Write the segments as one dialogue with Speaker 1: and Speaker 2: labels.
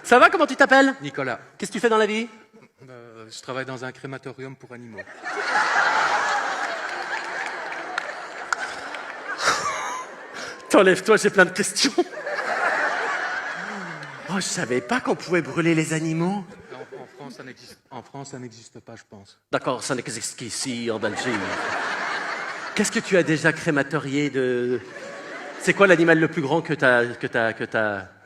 Speaker 1: Ça va, comment tu t'appelles?
Speaker 2: Nicolas.
Speaker 1: Qu'est-ce que tu fais dans la vie?
Speaker 2: Je travaille dans un crématorium pour animaux.
Speaker 1: T'enlèves-toi, j'ai plein de questions. Oh, je savais pas qu'on pouvait brûler les animaux.
Speaker 2: En France, ça n'existe pas, je pense.
Speaker 1: D'accord, ça n'existe qu'ici, en Belgique. Qu'est-ce que tu as déjà crématorié de... C'est quoi l'animal le plus grand que t'as...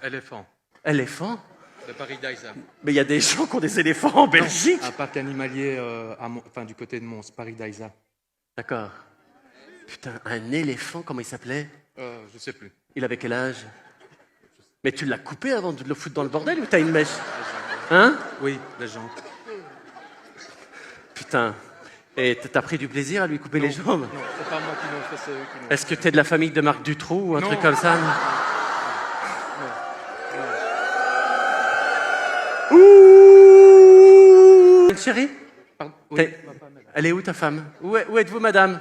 Speaker 2: Éléphant.
Speaker 1: Éléphant?
Speaker 2: De Paris d'Aïsa.
Speaker 1: Mais il y a des gens qui ont des éléphants en Belgique.
Speaker 2: Un parc animalier du côté de Mons, Paris d'Aïsa.
Speaker 1: D'accord. Putain, un éléphant, comment il s'appelait?
Speaker 2: Je sais plus.
Speaker 1: Il avait quel âge? Mais tu l'as coupé avant de le foutre dans le bordel ou t'as une mèche? Hein?
Speaker 2: Oui, les gens.
Speaker 1: Putain. Et t'as pris du plaisir à lui couper les jambes?
Speaker 2: Non, c'est pas moi qui l'ai fait, c'est eux qui l'ont fait.
Speaker 1: Est-ce que t'es de la famille de Marc Dutroux ou un
Speaker 2: Non.
Speaker 1: truc comme ça?
Speaker 2: Non.
Speaker 1: Ouh! Chérie?
Speaker 2: Pardon. Oui, papa,
Speaker 1: Elle est où ta femme? Où êtes-vous, madame?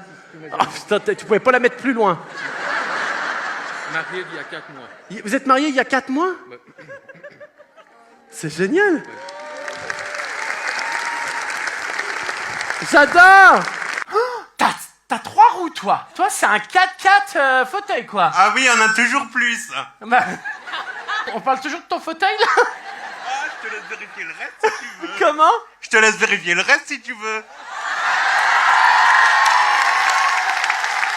Speaker 1: Oh, putain, tu pouvais pas la mettre plus loin.
Speaker 2: marié d'il y a 4 mois.
Speaker 1: Vous êtes mariés il y a 4 mois?
Speaker 2: Ouais.
Speaker 1: C'est génial. J'adore. Oh, t'as 3 roues, toi. Toi, c'est un 4x4 fauteuil, quoi.
Speaker 3: Ah oui, on a toujours plus.
Speaker 1: Bah, on parle toujours de ton fauteuil, là?
Speaker 3: Ah, je te laisse vérifier le reste si tu veux.
Speaker 1: Comment?
Speaker 3: Je te laisse vérifier le reste si tu veux.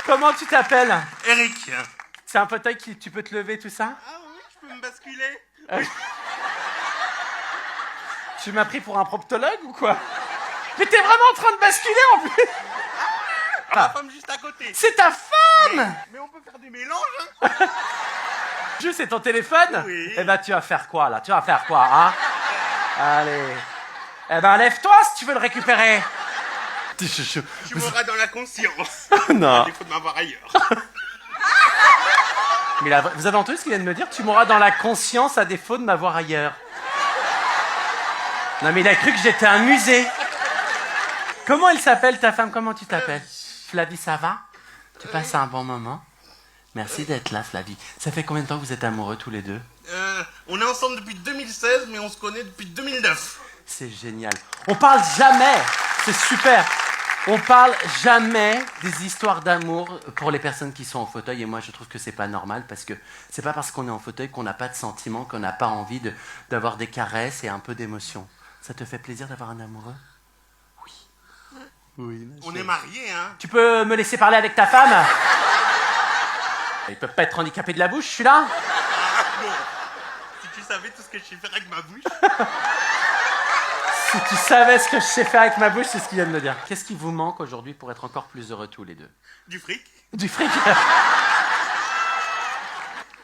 Speaker 1: Comment tu t'appelles?
Speaker 3: Eric.
Speaker 1: C'est un fauteuil qui tu peux te lever, tout ça?
Speaker 3: Ah oui, je peux me basculer.
Speaker 1: Tu m'as pris pour un proctologue ou quoi? Mais t'es vraiment en train de basculer en plus.
Speaker 3: Ma femme juste à côté.
Speaker 1: C'est ta femme.
Speaker 3: Mais on peut faire des mélanges, hein.
Speaker 1: Juste, c'est ton téléphone?
Speaker 3: Oui.
Speaker 1: Eh ben, tu vas faire quoi, là? Tu vas faire quoi, hein? Allez. Eh ben, lève-toi si tu veux le récupérer.
Speaker 3: Tu m'auras dans la conscience.
Speaker 1: Non.
Speaker 3: Il faut de m'avoir ailleurs.
Speaker 1: Mais là, vous avez entendu ce qu'il vient de me dire? Tu m'auras dans la conscience à défaut de m'avoir ailleurs. Non, mais il a cru que j'étais un musée. Comment elle s'appelle, ta femme? Comment tu t'appelles? Flavie, ça va? Tu passes un bon moment? Merci d'être là, Flavie. Ça fait combien de temps que vous êtes amoureux tous les deux?
Speaker 3: On est ensemble depuis 2016, mais on se connaît depuis 2009.
Speaker 1: C'est génial. On parle jamais, c'est super. On parle jamais des histoires d'amour pour les personnes qui sont en fauteuil. Et moi, je trouve que c'est pas normal parce que c'est pas parce qu'on est en fauteuil qu'on n'a pas de sentiments, qu'on n'a pas envie d'avoir des caresses et un peu d'émotion. Ça te fait plaisir d'avoir un amoureux? Oui. Oui.
Speaker 3: On est mariés, hein.
Speaker 1: Tu peux me laisser parler avec ta femme? Ils peuvent pas être handicapés de la bouche, je suis là.
Speaker 3: Ah, bon. Si tu savais tout ce que je sais faire avec ma bouche.
Speaker 1: Si tu savais ce que je sais faire avec ma bouche, c'est ce qu'il vient de me dire. Qu'est-ce qui vous manque aujourd'hui pour être encore plus heureux tous les deux?
Speaker 3: Du fric.
Speaker 1: Du fric.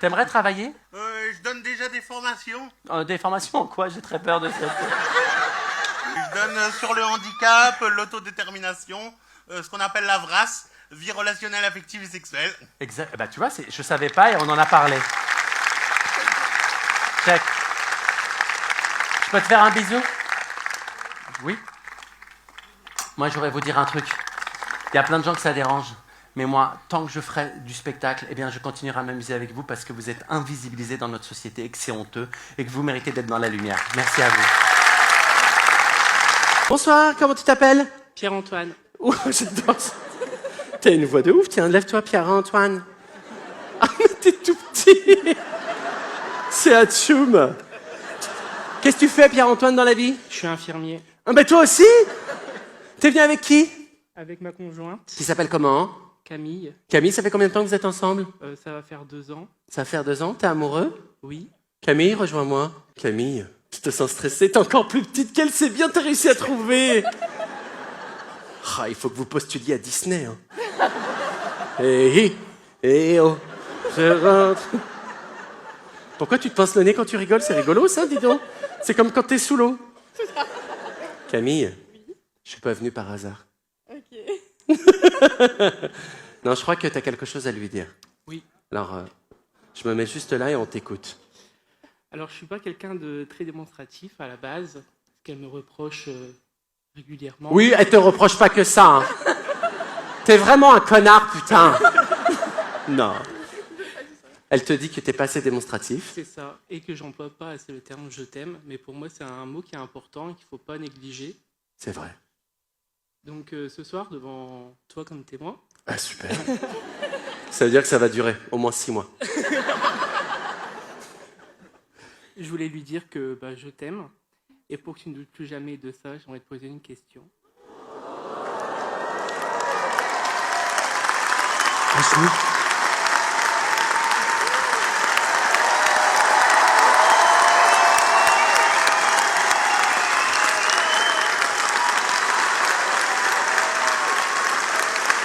Speaker 1: T'aimerais travailler?
Speaker 3: Je donne déjà des formations.
Speaker 1: Des formations en quoi? J'ai très peur de ça.
Speaker 3: Je donne sur le handicap, l'autodétermination, ce qu'on appelle la VRAS, vie relationnelle, affective et sexuelle.
Speaker 1: Exact. Bah tu vois, je savais pas et on en a parlé. Check. Je peux te faire un bisou? Oui. Moi, je voudrais vous dire un truc. Il y a plein de gens que ça dérange. Mais moi, tant que je ferai du spectacle, eh bien, je continuerai à m'amuser avec vous parce que vous êtes invisibilisés dans notre société et que c'est honteux et que vous méritez d'être dans la lumière. Merci à vous. Bonsoir, comment tu t'appelles?
Speaker 4: Pierre-Antoine.
Speaker 1: Oh, j'adore ça. T'as une voix de ouf, tiens, lève-toi, Pierre-Antoine. Ah, mais t'es tout petit. C'est Atchoum. Qu'est-ce que tu fais, Pierre-Antoine, dans la vie?
Speaker 4: Je suis infirmier.
Speaker 1: Ah, bah toi aussi? T'es venu avec qui?
Speaker 4: Avec ma conjointe,
Speaker 1: Qui s'appelle comment?
Speaker 4: Camille.
Speaker 1: Camille, ça fait combien de temps que vous êtes ensemble?
Speaker 4: Ça va faire 2 ans.
Speaker 1: Ça va faire 2 ans, t'es amoureux?
Speaker 4: Oui.
Speaker 1: Camille, rejoins-moi. Camille, tu te sens stressée, t'es encore plus petite qu'elle, c'est bien, t'as réussi à trouver. Ah, il faut que vous postuliez à Disney. Hein. Oh, je rentre. Pourquoi tu te pinces le nez quand tu rigoles? C'est rigolo ça, dis donc. C'est comme quand t'es sous l'eau. Camille, je suis pas venu par hasard.
Speaker 4: Ok.
Speaker 1: Non, je crois que t'as quelque chose à lui dire.
Speaker 4: Oui.
Speaker 1: Alors, je me mets juste là et on t'écoute.
Speaker 4: Alors, je suis pas quelqu'un de très démonstratif à la base, parce qu'elle me reproche régulièrement.
Speaker 1: Oui, elle te reproche pas que ça. Hein. T'es vraiment un connard, putain. Non. Elle te dit que t'es pas assez démonstratif.
Speaker 4: C'est ça. Et que j'emploie pas assez le terme je t'aime. Mais pour moi, c'est un mot qui est important et qu'il faut pas négliger.
Speaker 1: C'est vrai.
Speaker 4: Donc ce soir, devant toi comme témoin,
Speaker 1: Ah, super. Ça veut dire que ça va durer au moins 6 mois.
Speaker 4: je voulais lui dire que je t'aime. Et pour que tu ne doutes plus jamais de ça, j'aimerais te poser une question.
Speaker 1: Franchement.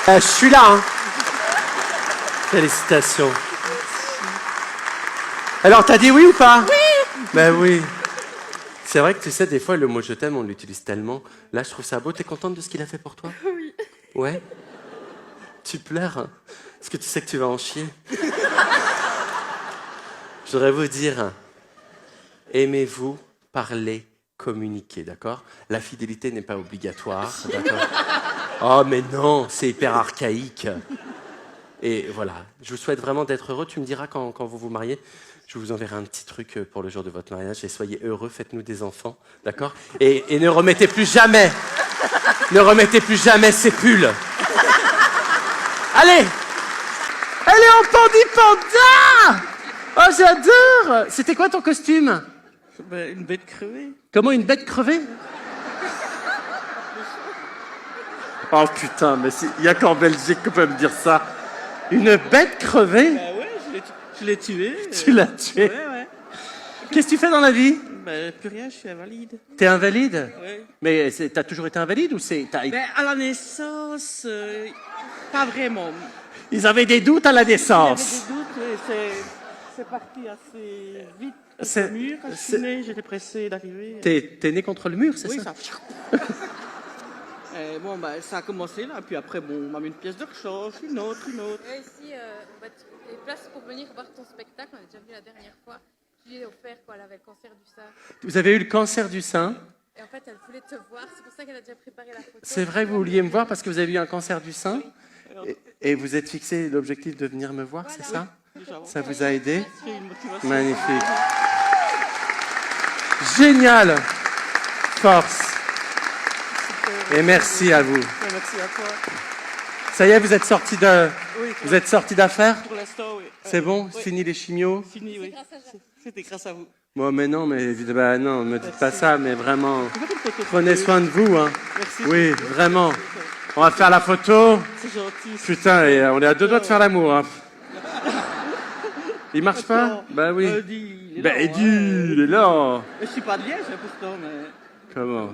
Speaker 1: Je suis là, hein. Félicitations. Alors, t'as dit oui ou pas? Oui. Ben oui. C'est vrai que tu sais, des fois, le mot je t'aime, on l'utilise tellement. Là, je trouve ça beau. T'es contente de ce qu'il a fait pour toi?
Speaker 5: Oui.
Speaker 1: Ouais. Tu pleures, hein? Parce que tu sais que tu vas en chier. Je voudrais vous dire, aimez-vous, parlez, communiquez, d'accord? La fidélité n'est pas obligatoire, d'accord? Oh, mais non, c'est hyper archaïque. Et voilà, je vous souhaite vraiment d'être heureux. Tu me diras quand vous vous mariez, je vous enverrai un petit truc pour le jour de votre mariage. Et soyez heureux, faites-nous des enfants, d'accord? Et ne remettez plus jamais ces pulls. Allez! Elle est en pandipanda! Oh, j'adore! C'était quoi ton costume?
Speaker 4: Une bête crevée.
Speaker 1: Comment, une bête crevée? Oh putain, mais il y a qu'en Belgique qu'on peut me dire ça. Une bête crevée?
Speaker 4: Ouais, je l'ai tuée.
Speaker 1: Tu l'as tuée?
Speaker 4: Ouais.
Speaker 1: Qu'est-ce que tu fais dans la vie?
Speaker 4: Plus rien, je suis invalide.
Speaker 1: T'es invalide?
Speaker 4: Ouais.
Speaker 1: Mais t'as toujours été invalide ou c'est...
Speaker 4: À la naissance, pas vraiment.
Speaker 1: Ils avaient des doutes à la naissance.
Speaker 4: J'avais des doutes, mais c'est parti assez vite.
Speaker 1: C'est-
Speaker 4: Le mur, quand je
Speaker 1: c'est-
Speaker 4: suis né, j'étais pressé d'arriver.
Speaker 1: T'es né contre le mur, c'est
Speaker 4: Oui,
Speaker 1: ça?
Speaker 4: ça. Et bon, ça a commencé là, puis après, on m'a mis une pièce de rechange, une autre.
Speaker 5: Et ici, on va te... les places pour venir voir ton spectacle, on a déjà vu la dernière fois. Je lui ai offert, quoi, elle avait le cancer du sein.
Speaker 1: Vous avez eu le cancer du sein.
Speaker 5: Et en fait, elle voulait te voir, c'est pour ça qu'elle a déjà préparé la photo.
Speaker 1: C'est vrai, vous vouliez me voir parce que vous avez eu un cancer du sein. Et vous êtes fixé l'objectif de venir me voir, c'est ça? Ça vous a aidé?
Speaker 4: C'est une motivation.
Speaker 1: Magnifique. Génial. Force. Et merci à vous.
Speaker 4: Merci à toi.
Speaker 1: Ça y est, vous êtes sortis d'affaires?
Speaker 4: Pour l'instant, oui.
Speaker 1: C'est bon?
Speaker 4: Oui.
Speaker 1: Fini les chimios?
Speaker 4: Fini, oui. C'était grâce à vous.
Speaker 1: Bon, mais non, mais évidemment, non, me dites pas ça, mais vraiment, prenez soin de vous, hein.
Speaker 4: Merci.
Speaker 1: Oui, vraiment. On va faire la photo.
Speaker 4: C'est gentil.
Speaker 1: Putain, et on est à 2 doigts de faire l'amour, hein. Il marche pas? Bah oui. Bah, il est là.
Speaker 4: Je suis pas de Liège, pourtant, mais...
Speaker 1: Comment?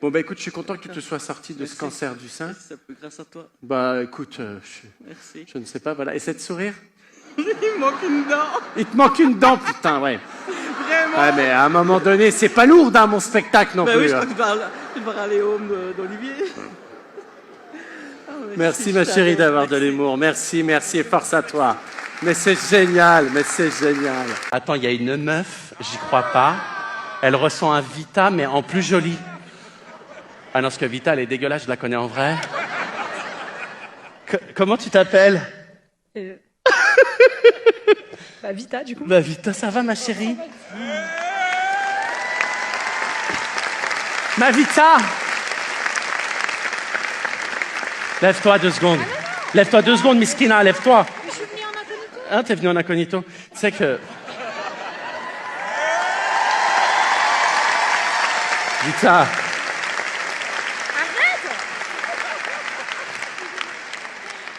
Speaker 1: Bon, bah écoute, je suis content que tu te sois sorti de ce cancer du sein.
Speaker 4: Ça peut grâce à toi.
Speaker 1: Bah écoute,
Speaker 4: Merci.
Speaker 1: je ne sais pas, voilà. Essaie de sourire.
Speaker 4: Il me manque une dent.
Speaker 1: Il te manque une dent, putain, ouais.
Speaker 4: Vraiment.
Speaker 1: Ouais, mais à un moment donné, c'est pas lourd dans mon spectacle non
Speaker 4: Ben
Speaker 1: plus.
Speaker 4: oui, je
Speaker 1: hein.
Speaker 4: crois que tu vas aller home d'Olivier.
Speaker 1: Merci ma chérie d'avoir de l'humour. Merci et force à toi. Mais c'est génial. Attends, il y a une meuf, j'y crois pas. Elle ressent un Vita, mais en plus joli. Ah non, parce que Vita, elle est dégueulasse, je la connais en vrai. Comment tu t'appelles?
Speaker 6: Vita, du coup.
Speaker 1: Bah Vita, ça va ma chérie? Ma Vita! Lève-toi 2 secondes. Lève-toi 2 secondes, Miskina, lève-toi.
Speaker 5: Je suis venue en incognito.
Speaker 1: Hein, t'es venu en incognito? Tu sais que... Vita.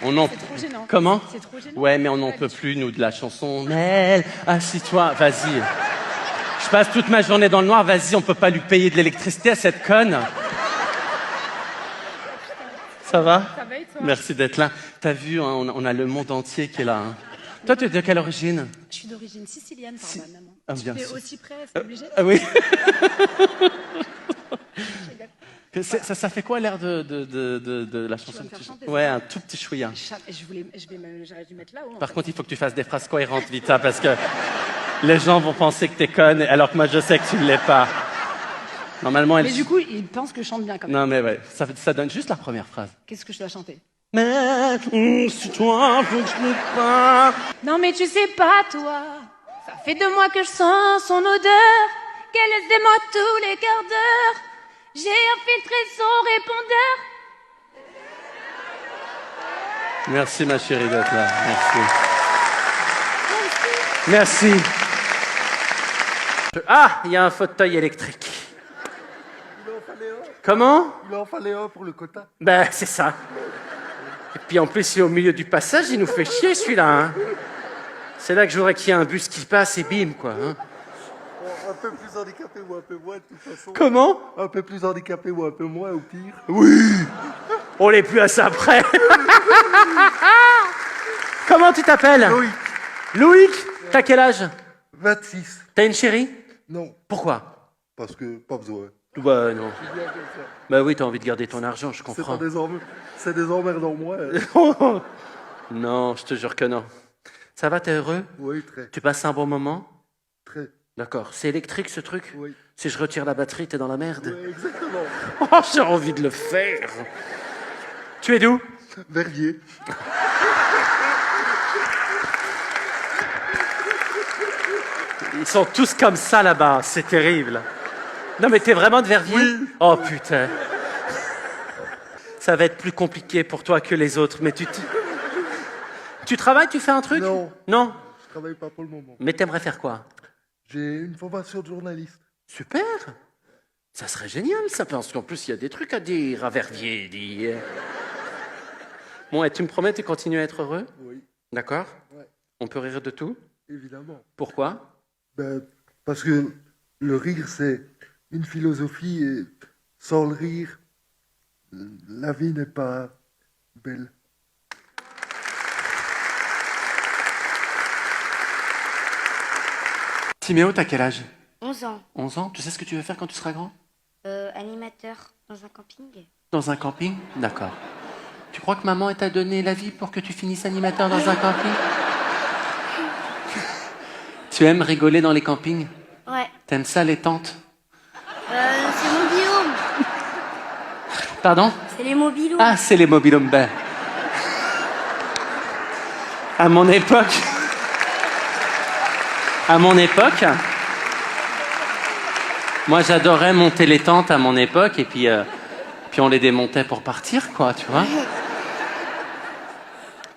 Speaker 1: On en...
Speaker 6: C'est trop gênant.
Speaker 1: Comment?
Speaker 6: C'est trop gênant.
Speaker 1: Ouais, mais on n'en peut plus, nous, de la chanson. Mel, assis-toi, vas-y. Je passe toute ma journée dans le noir, vas-y, on peut pas lui payer de l'électricité à cette conne. Ça va?
Speaker 6: Ça va et toi?
Speaker 1: Merci d'être là. T'as vu, hein, on a le monde entier qui est là. Hein. Toi, tu es de quelle origine?
Speaker 6: Je suis d'origine sicilienne par ma maman.
Speaker 1: Ah, bien
Speaker 6: Tu
Speaker 1: sûr.
Speaker 6: es aussi près, c'est obligé?
Speaker 1: Ah oui. Ça fait quoi l'air de la chanson
Speaker 6: vas me
Speaker 1: que
Speaker 6: faire chanter,
Speaker 1: Ouais,
Speaker 6: ça
Speaker 1: un tout petit chouïa.
Speaker 6: J'aurais dû mettre là-haut.
Speaker 1: Par contre, il faut que tu fasses des phrases cohérentes, Vita, parce que les gens vont penser que t'es conne, alors que moi, je sais que tu ne l'es pas. Normalement, elle...
Speaker 6: Mais du coup, ils pensent que je chante bien quand même.
Speaker 1: Non, mais ouais, ça donne juste la première phrase.
Speaker 6: Qu'est-ce que je dois chanter?
Speaker 1: Mais c'est toi, faut que je me parle.
Speaker 6: Non mais tu sais pas toi, ça fait 2 mois que je sens son odeur, qu'elle laisse des mots tous les quarts d'heure. J'ai infiltré son répondeur.
Speaker 1: Merci ma chérie d'être là, merci. Merci. Ah, il y a un fauteuil électrique.
Speaker 7: Il en fallait un.
Speaker 1: Comment?
Speaker 7: Il en fallait un pour le quota.
Speaker 1: Ben, c'est ça. Et puis en plus, il est au milieu du passage, il nous fait chier celui-là. Hein. C'est là que j'aurais qu'il y ait un bus qui passe et bim, quoi. Hein.
Speaker 7: Un peu plus handicapé ou un peu moins, de toute façon.
Speaker 1: Comment?
Speaker 7: Un peu plus handicapé ou un peu moins, au pire.
Speaker 1: Oui. On n'est plus à ça près. Comment tu t'appelles?
Speaker 7: Loïc.
Speaker 1: Loïc? T'as quel âge?
Speaker 7: 26.
Speaker 1: T'as une chérie?
Speaker 7: Non,
Speaker 1: Pourquoi?
Speaker 7: parce que pas besoin.
Speaker 1: Bah non.
Speaker 7: C'est bien comme ça.
Speaker 1: Bah oui, t'as envie de garder ton argent, je
Speaker 7: C'est
Speaker 1: comprends.
Speaker 7: c'est des emmerdes en moi.
Speaker 1: Non, je te jure que non. Ça va, t'es heureux?
Speaker 7: Oui, très.
Speaker 1: Tu passes un bon moment?
Speaker 7: Très.
Speaker 1: D'accord. C'est électrique ce truc?
Speaker 7: Oui.
Speaker 1: Si je retire la batterie, t'es dans la merde?
Speaker 7: Oui, exactement.
Speaker 1: Oh, j'ai envie de le faire. Tu es d'où?
Speaker 7: Verviers.
Speaker 1: Ils sont tous comme ça là-bas, c'est terrible. Non mais t'es vraiment de Verviers?
Speaker 7: Oui.
Speaker 1: Oh putain. Ça va être plus compliqué pour toi que les autres, mais tu travailles, tu fais un truc?
Speaker 7: Non.
Speaker 1: Non?
Speaker 7: Je travaille pas pour le moment.
Speaker 1: Mais t'aimerais faire quoi?
Speaker 7: J'ai une formation de journaliste.
Speaker 1: Super. Ça serait génial ça, parce qu'en plus il y a des trucs à dire à Verviers. Dis. Bon, et tu me promets de continuer à être heureux?
Speaker 7: Oui,
Speaker 1: D'accord?
Speaker 7: Ouais.
Speaker 1: On peut rire de tout?
Speaker 7: évidemment.
Speaker 1: Pourquoi?
Speaker 7: Ben, parce que le rire, c'est une philosophie et sans le rire, la vie n'est pas belle.
Speaker 1: Timéo, t'as quel âge?
Speaker 8: 11 ans.
Speaker 1: 11 ans? Tu sais ce que tu veux faire quand tu seras grand?
Speaker 8: Animateur dans un camping.
Speaker 1: Dans un camping? D'accord. Tu crois que maman t'a donné la vie pour que tu finisses animateur dans un camping? Tu aimes rigoler dans les campings?
Speaker 8: Ouais.
Speaker 1: T'aimes ça, les tentes?
Speaker 8: C'est mon biome.
Speaker 1: Pardon?
Speaker 8: C'est les mobilos.
Speaker 1: Ah, c'est les mobilhomes. Ben. À mon époque, moi j'adorais monter les tentes à mon époque et puis on les démontait pour partir, quoi, tu vois.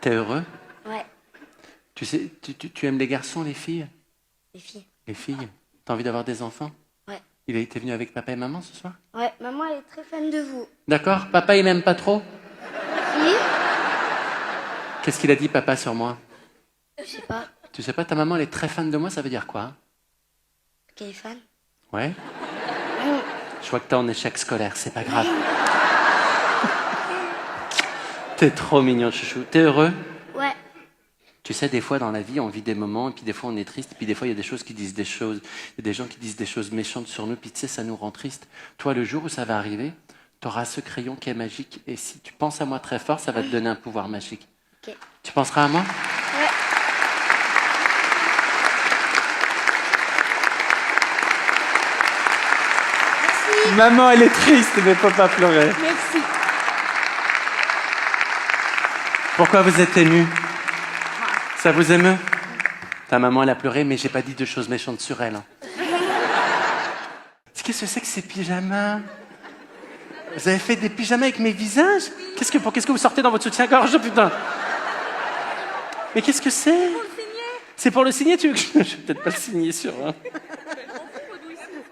Speaker 1: T'es heureux?
Speaker 8: Ouais.
Speaker 1: Tu sais, tu aimes les garçons, les filles?
Speaker 8: Les filles.
Speaker 1: Les filles? T'as envie d'avoir des enfants?
Speaker 8: Ouais.
Speaker 1: Il était venu avec papa et maman ce soir?
Speaker 8: Ouais, maman elle est très fan de vous.
Speaker 1: D'accord. Papa, il m'aime pas trop?
Speaker 8: Oui.
Speaker 1: Qu'est-ce qu'il a dit, papa, sur moi?
Speaker 8: Je sais pas.
Speaker 1: Tu sais pas, ta maman, elle est très fan de moi, ça veut dire quoi?
Speaker 8: Qu'elle est fan.
Speaker 1: Ouais? Je vois que t'es en échec scolaire, c'est pas grave. T'es trop mignon, chouchou. T'es heureux?
Speaker 8: Ouais.
Speaker 1: Tu sais, des fois dans la vie, on vit des moments, et puis des fois on est triste, et puis des fois il y a des choses qui disent des choses, il y a des gens qui disent des choses méchantes sur nous, puis tu sais, ça nous rend triste. Toi, le jour où ça va arriver, t'auras ce crayon qui est magique, et si tu penses à moi très fort, ça va te donner un pouvoir magique.
Speaker 8: Ok.
Speaker 1: Tu penseras à moi?
Speaker 8: Ouais.
Speaker 1: Maman, elle est triste, mais faut pas pleurer.
Speaker 6: Merci.
Speaker 1: Pourquoi vous êtes ému? Ça vous émeut? Ta maman, elle a pleuré, mais j'ai pas dit de choses méchantes sur elle. Hein. Qu'est-ce que c'est que ces pyjamas? Vous avez fait des pyjamas avec mes visages? Qu'est-ce que vous sortez dans votre soutien-gorge, putain? Mais qu'est-ce que c'est? C'est pour le signer, tu veux que je vais peut-être pas le signer sur... Hein.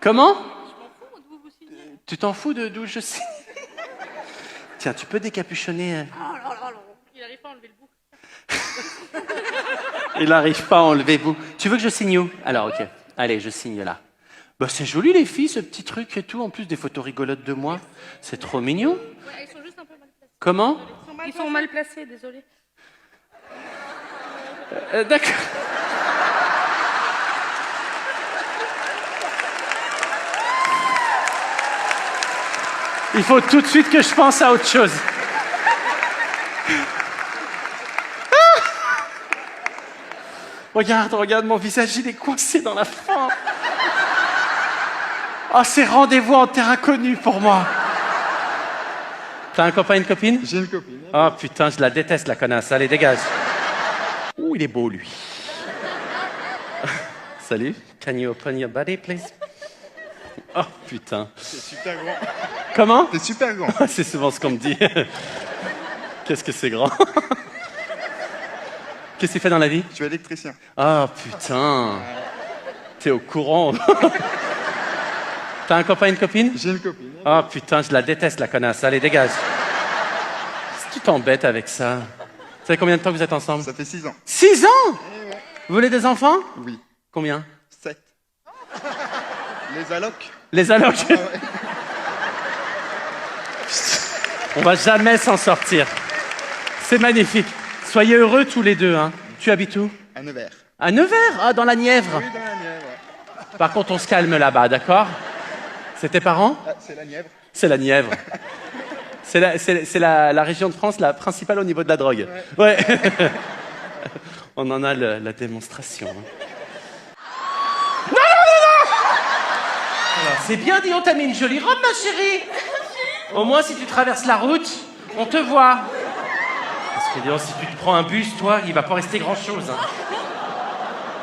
Speaker 1: Comment? Tu t'en fous de d'où je signe? Tiens, tu peux décapuchonner...
Speaker 5: Oh là là là, il arrive pas à enlever le bout.
Speaker 1: Il n'arrive pas à enlever vous. Tu veux que je signe où? Alors, ok. Allez, je signe là. Bah, c'est joli, les filles, ce petit truc et tout. En plus, des photos rigolotes de moi. C'est trop mignon.
Speaker 5: Ouais, ils sont juste un peu mal placés.
Speaker 1: Comment?
Speaker 5: Ils sont mal placés, désolé.
Speaker 1: D'accord. Il faut tout de suite que je pense à autre chose. Regarde, mon visage, il est coincé dans la forme. Oh, c'est rendez-vous en terre inconnue pour moi. T'as un copain, une copine?
Speaker 9: J'ai une copine.
Speaker 1: Oh putain, je la déteste, la connasse. Allez, dégage. Ouh, il est beau, lui. Salut. Can you open your body, please? Oh putain.
Speaker 9: C'est super grand.
Speaker 1: Comment?
Speaker 9: C'est super grand.
Speaker 1: C'est souvent ce qu'on me dit. Qu'est-ce que c'est grand? Qu'est-ce que tu fais dans la vie?
Speaker 9: Je suis électricien.
Speaker 1: Oh putain. T'es au courant. T'as un copain, une copine?
Speaker 9: J'ai une copine.
Speaker 1: Oh putain, je la déteste, la connasse. Allez, dégage. Si tu t'embêtes avec ça. Ça fait combien de temps que vous êtes ensemble?
Speaker 9: Ça fait 6 ans.
Speaker 1: 6 ans? Vous voulez des enfants?
Speaker 9: Oui.
Speaker 1: Combien?
Speaker 9: 7. Les allocs.
Speaker 1: Les allocs.
Speaker 9: Ah ouais.
Speaker 1: On va jamais s'en sortir. C'est magnifique. Soyez heureux tous les deux. Hein. Tu habites où?
Speaker 9: À Nevers.
Speaker 1: À Nevers? Ah, dans la Nièvre.
Speaker 9: Oui, dans la Nièvre. Ouais.
Speaker 1: Par contre, on se calme là-bas, d'accord? C'est tes parents?
Speaker 9: Ah, c'est la Nièvre.
Speaker 1: C'est la Nièvre. C'est la région de France la principale au niveau de la drogue. Ouais. On en a la démonstration. Hein. Alors, c'est bien dit, on t'a mis une jolie robe, ma chérie. Au moins, si tu traverses la route, on te voit. Parce que, disons, si tu te prends un bus, toi, il va pas rester grand-chose. Hein.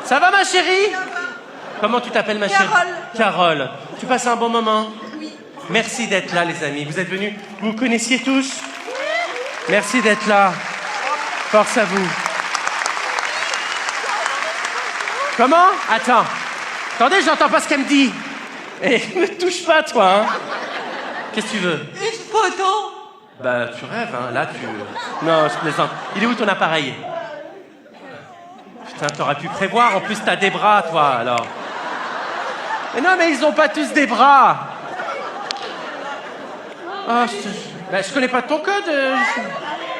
Speaker 1: Ça va, ma chérie? Comment tu t'appelles, ma chérie? Carole. Tu passes un bon moment? Oui. Merci d'être là, les amis. Vous êtes venus, vous connaissiez tous? Merci d'être là. Force à vous. Comment? Attends. Attendez, j'entends pas ce qu'elle me dit. Eh, ne touche pas, toi, hein. Qu'est-ce que tu veux?
Speaker 10: Une photo.
Speaker 1: Bah, tu rêves, hein. Là, tu... Non, je plaisante. Il est où ton appareil? Putain, t'aurais pu prévoir. En plus, t'as des bras, toi, alors. Mais non, mais ils ont pas tous des bras. Oh, je connais pas ton code.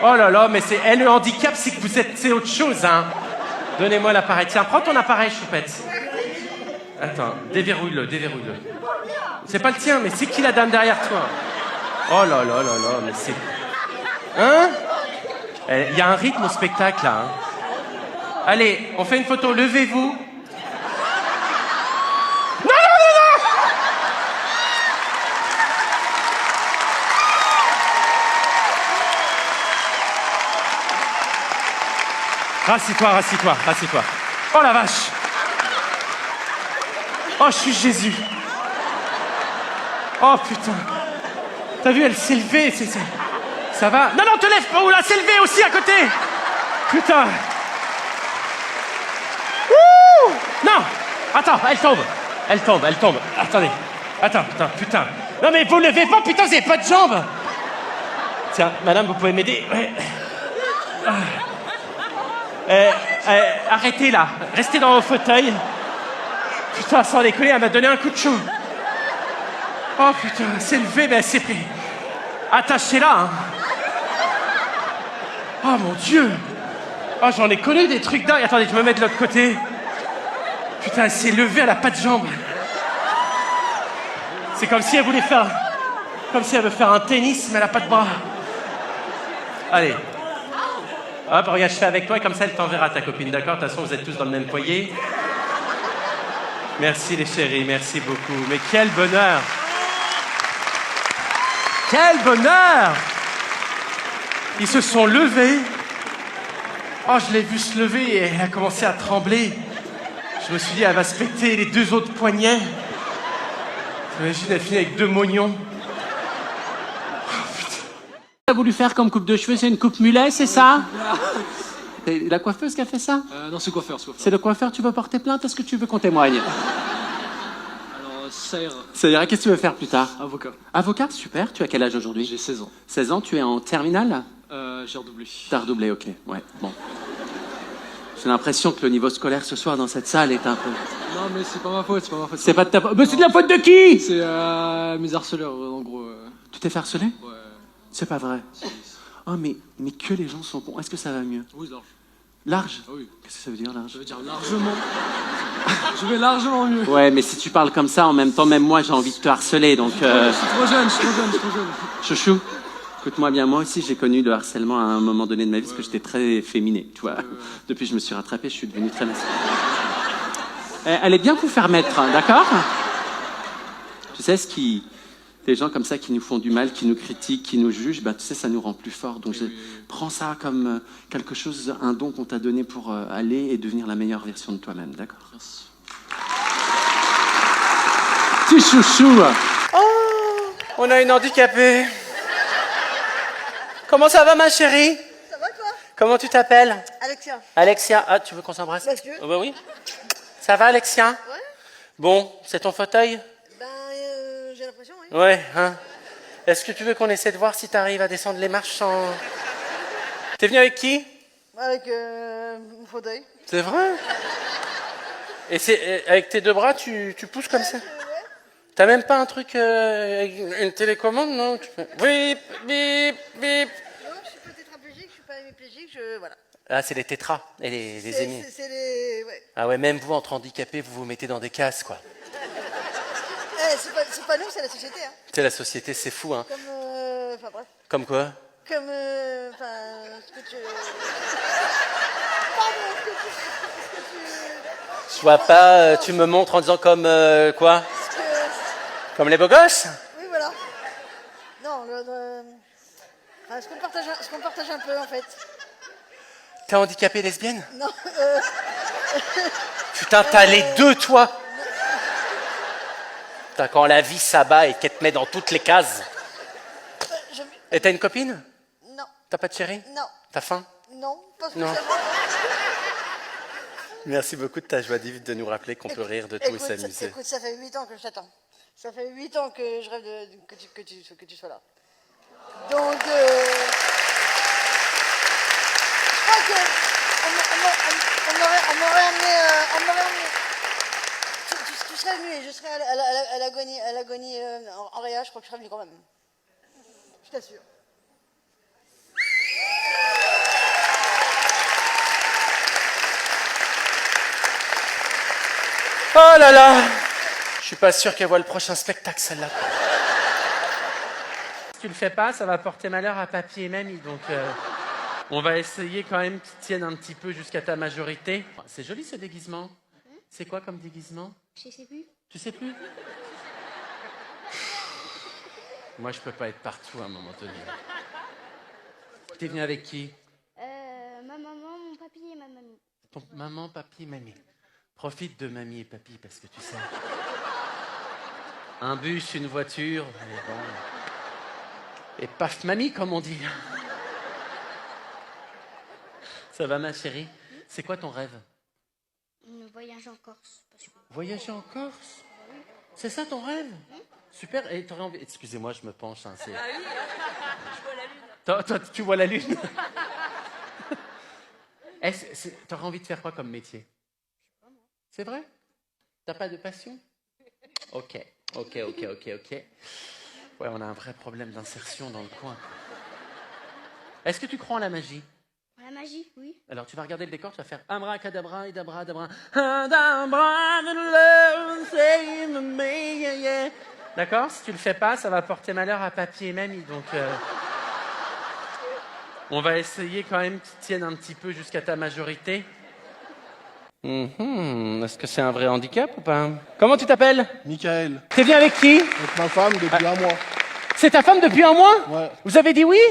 Speaker 1: Oh là là, mais c'est... le handicap, c'est que vous êtes... C'est autre chose, hein. Donnez-moi l'appareil. Tiens, prends ton appareil, choupette. Attends, déverrouille-le, déverrouille-le. C'est pas le tien, mais c'est qui la dame derrière toi? Oh là là là là, mais c'est... Hein? Il y a un rythme au spectacle, là. Hein. Allez, on fait une photo, levez-vous. Non, non, non, non! Rassis-toi, rassis-toi, rassis-toi. Oh la vache! Oh, je suis Jésus. Oh, putain. T'as vu, elle s'est levée. Ça va? Non, non, te lève pas. Oula, s'est levée aussi à côté. Putain. Ouh! Non. Attends, elle tombe. Elle tombe, elle tombe. Attendez. Attends, putain. Non, mais vous levez pas, putain, vous avez pas de jambes. Tiens, madame, vous pouvez m'aider? Ouais. Arrêtez, là. Restez dans vos fauteuils. Putain, sans déconner, elle m'a donné un coup de chaud. Oh putain, elle s'est levée, mais elle s'est pris. Attachez-la, hein. Oh mon Dieu. Oh, j'en ai connu des trucs dingues. Attendez, je me mets de l'autre côté. Putain, elle s'est levée, elle a pas de jambes. C'est comme si elle voulait faire... Comme si elle veut faire un tennis, mais elle a pas de bras. Allez. Hop, regarde, je fais avec toi et comme ça, elle t'enverra ta copine, d'accord? De toute façon, vous êtes tous dans le même foyer. Merci les chéris, merci beaucoup. Mais quel bonheur! Quel bonheur! Ils se sont levés. Oh, je l'ai vu se lever et elle a commencé à trembler. Je me suis dit, elle va se péter les 2 autres poignets. T'imagines, elle finit avec 2 mognons. Oh, putain. T'as voulu faire comme coupe de cheveux, c'est une coupe mulet, c'est ça? C'est la coiffeuse qui a fait ça?
Speaker 11: Non, c'est coiffeur,
Speaker 1: C'est le coiffeur, tu veux porter plainte? Est-ce que tu veux qu'on témoigne?
Speaker 11: Alors, ça ira.
Speaker 1: Ça ira, qu'est-ce que tu veux faire plus tard?
Speaker 11: Avocat.
Speaker 1: Avocat, super. Tu as quel âge aujourd'hui?
Speaker 11: J'ai 16 ans.
Speaker 1: 16 ans, tu es en terminale?
Speaker 11: J'ai redoublé.
Speaker 1: T'as redoublé, ok. Ouais, bon. J'ai l'impression que le niveau scolaire ce soir dans cette salle est un peu...
Speaker 11: Non, mais c'est pas ma faute, c'est pas ma faute.
Speaker 1: C'est pas de ta faute. Mais c'est de la faute de qui?
Speaker 11: C'est mes harceleurs, en gros.
Speaker 1: Tu t'es fait harceler?
Speaker 11: Ouais.
Speaker 1: C'est pas vrai.
Speaker 11: Si.
Speaker 1: Oh, mais que les gens sont cons. Est-ce que ça va mieux?
Speaker 11: Oui, large.
Speaker 1: Large?
Speaker 11: Ah oui.
Speaker 1: Qu'est-ce que ça veut dire, large?
Speaker 11: Ça veut dire largement. Je vais largement mieux.
Speaker 1: Ouais, mais si tu parles comme ça, en même temps, même moi, j'ai envie de te harceler, donc...
Speaker 11: Je suis trop jeune.
Speaker 1: Chouchou, écoute-moi bien, moi aussi, j'ai connu le harcèlement à un moment donné de ma vie, parce que j'étais très féminé, tu vois. Depuis, je me suis rattrapé, je suis devenu très masculin. Elle est bien pour faire mettre, hein, d'accord? Tu sais, ce qui Des gens comme ça qui nous font du mal, qui nous critiquent, qui nous jugent, bah, tu sais, ça nous rend plus forts. Donc prends ça comme quelque chose, un don qu'on t'a donné pour aller et devenir la meilleure version de toi-même, d'accord? Petit chouchou.
Speaker 10: Oh, on a une handicapée. Comment ça va, ma chérie?
Speaker 12: Ça va, toi?
Speaker 10: Comment tu t'appelles?
Speaker 12: Alexia.
Speaker 10: Alexia. Ah, tu veux qu'on s'embrasse?
Speaker 12: Bah, si tu veux.
Speaker 10: Oh, bah oui. Ça va, Alexia?
Speaker 12: Ouais.
Speaker 10: Bon, c'est ton fauteuil?
Speaker 12: Ben, j'ai l'impression, oui.
Speaker 10: Ouais, hein. Est-ce que tu veux qu'on essaie de voir si t'arrives à descendre les marches sans... T'es venu avec qui?
Speaker 12: Avec mon fauteuil.
Speaker 10: C'est vrai? Et c'est avec tes deux bras, tu pousses comme ça?
Speaker 12: Ouais.
Speaker 10: T'as même pas un truc, une télécommande, non? Tu fais bip, bip, bip.
Speaker 12: Non, je suis pas tétraplégique, je suis pas hémiplégique, voilà.
Speaker 10: Ah, c'est les tétras et les émis.
Speaker 12: C'est les... Ouais.
Speaker 10: Ah ouais, même vous, entre handicapés, vous vous mettez dans des cases, quoi.
Speaker 12: C'est pas nous, c'est la société, hein.
Speaker 10: C'est la société, c'est fou, hein.
Speaker 12: Comme, enfin bref.
Speaker 10: Comme quoi?
Speaker 12: Comme, enfin, ce que tu... Pardon,
Speaker 10: Je vois pas, tu me montres en disant comme, quoi? Comme les beaux gosses?
Speaker 12: Oui, voilà. Non, enfin, ce qu'on partage un peu, en fait.
Speaker 10: T'es handicapée lesbienne?
Speaker 12: Non,
Speaker 10: Putain, t'as les deux, toi! Putain, quand la vie s'abat et qu'elle te met dans toutes les cases. Et t'as une copine?
Speaker 12: Non.
Speaker 10: T'as pas de chérie?
Speaker 12: Non.
Speaker 10: T'as faim?
Speaker 12: Non, pas
Speaker 10: Non.
Speaker 12: spécialement.
Speaker 10: Merci beaucoup de ta joie divine de nous rappeler qu'on peut rire de tout et s'amuser.
Speaker 12: Écoute, ça fait 8 ans que je t'attends. Ça fait 8 ans que je rêve que tu sois là. Donc, je crois que on m'aurait amené. Tu serais venu et je serais à l'agonie en réa, je crois que je serais venu quand même. Je t'assure.
Speaker 10: Oh là là! Je suis pas sûr qu'elle voit le prochain spectacle, celle-là. Si tu le fais pas, ça va porter malheur à papy et mamie, donc on va essayer quand même qu'ils tiennent un petit peu jusqu'à ta majorité. C'est joli ce déguisement. C'est quoi comme déguisement?
Speaker 8: Je sais plus.
Speaker 10: Tu sais plus? Moi, je peux pas être partout à un moment donné. T'es venu avec qui?
Speaker 8: Ma maman, mon papy et ma mamie.
Speaker 10: Ton maman, papy, mamie. Profite de mamie et papy parce que tu sais. Un bus, une voiture, et bon. Et paf, mamie, comme on dit. Ça va, ma chérie? C'est quoi ton rêve?
Speaker 8: Voyage en Corse.
Speaker 10: Voyager en Corse? C'est ça ton rêve? Super. Et t'aurais envie... Excusez-moi, je me penche. Hein, c'est...
Speaker 13: Ah oui, je vois la lune.
Speaker 10: Toi, tu vois la lune? T'aurais envie de faire quoi comme métier? C'est vrai? T'as pas de passion? Ok. Ouais, on a un vrai problème d'insertion dans le coin. Est-ce que tu crois en la magie?
Speaker 8: La magie, oui.
Speaker 10: Alors, tu vas regarder le décor, tu vas faire abracadabra et dabra. D'accord? Si tu le fais pas, ça va porter malheur à papy et mamie, donc... On va essayer quand même qu'ils tiennent un petit peu jusqu'à ta majorité. Est-ce que c'est un vrai handicap ou pas? Comment tu t'appelles?
Speaker 14: Michael.
Speaker 10: T'es venu avec qui?
Speaker 14: Avec ma femme depuis un mois.
Speaker 10: C'est ta femme depuis un mois?
Speaker 14: Ouais.
Speaker 10: Vous avez dit oui?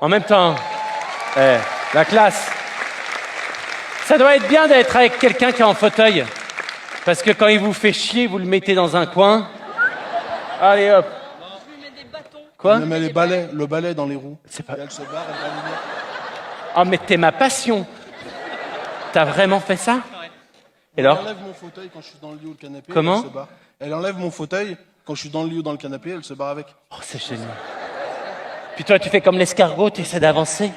Speaker 10: En même temps. La classe. Ça doit être bien d'être avec quelqu'un qui est en fauteuil. Parce que quand il vous fait chier, vous le mettez dans un coin. Allez hop.
Speaker 13: Je lui mets des bâtons.
Speaker 10: Quoi?
Speaker 14: Elle me met le balai dans les roues.
Speaker 10: C'est pas...
Speaker 14: Et elle se barre, elle va venir.
Speaker 10: Oh, mais t'es ma passion. T'as vraiment fait ça? Et alors?
Speaker 14: Elle enlève mon fauteuil quand je suis dans le lit ou le canapé.
Speaker 10: Comment?
Speaker 14: Elle se barre. Elle enlève mon fauteuil quand je suis dans le lit ou dans le canapé, elle se barre avec.
Speaker 10: Oh, c'est génial. Puis toi, tu fais comme l'escargot, tu essaies d'avancer.